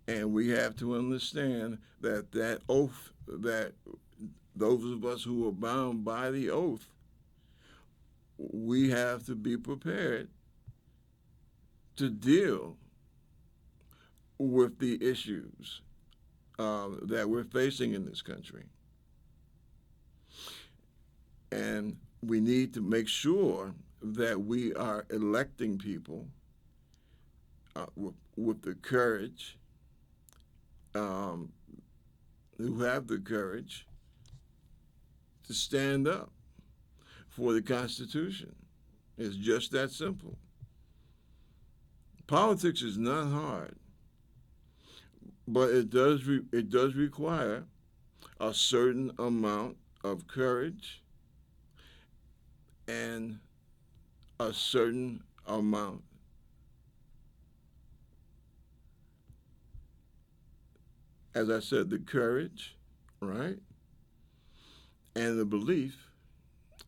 And we have to understand that oath, that those of us who are bound by the oath, we have to be prepared to deal with the issues that we're facing in this country. And we need to make sure that we are electing people with the courage, who have the courage to stand up for the Constitution. It's just that simple. Politics is not hard, but it does require a certain amount of courage and a certain amount as I said, the courage, right? And the belief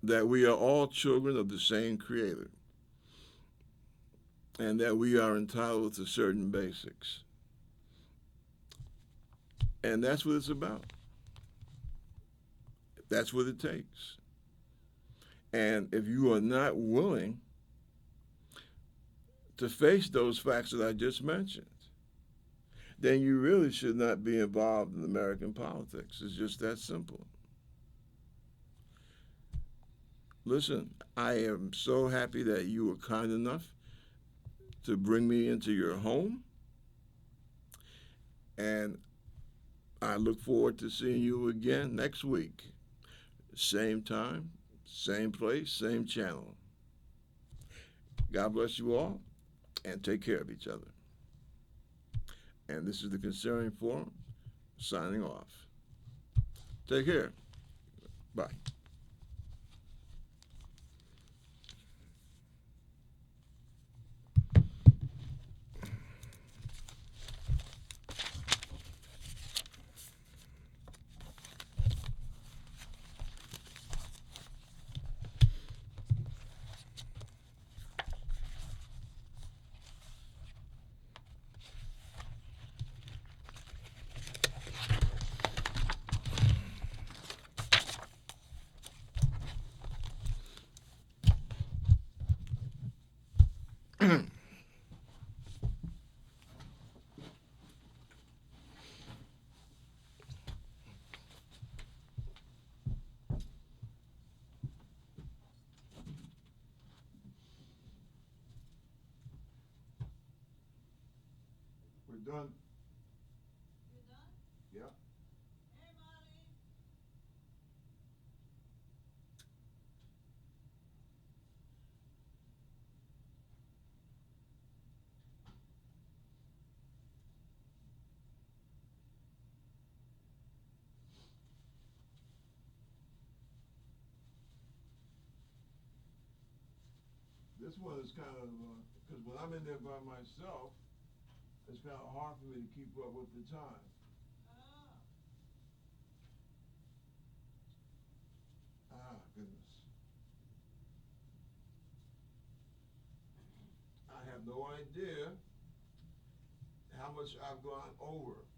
that we are all children of the same Creator and that we are entitled to certain basics. And that's what it's about. That's what it takes. And if you are not willing to face those facts that I just mentioned, then you really should not be involved in American politics. It's just that simple. Listen, I am so happy that you were kind enough to bring me into your home. And I look forward to seeing you again next week. Same time, same place, same channel. God bless you all, and take care of each other. And this is the Concerning Forum, signing off. Take care. Bye. done. You done? Yeah. Hey, Marty. This one is kind of, because when I'm in there by myself, it's kind of hard for me to keep up with the time. Oh. Ah, goodness. I have no idea how much I've gone over.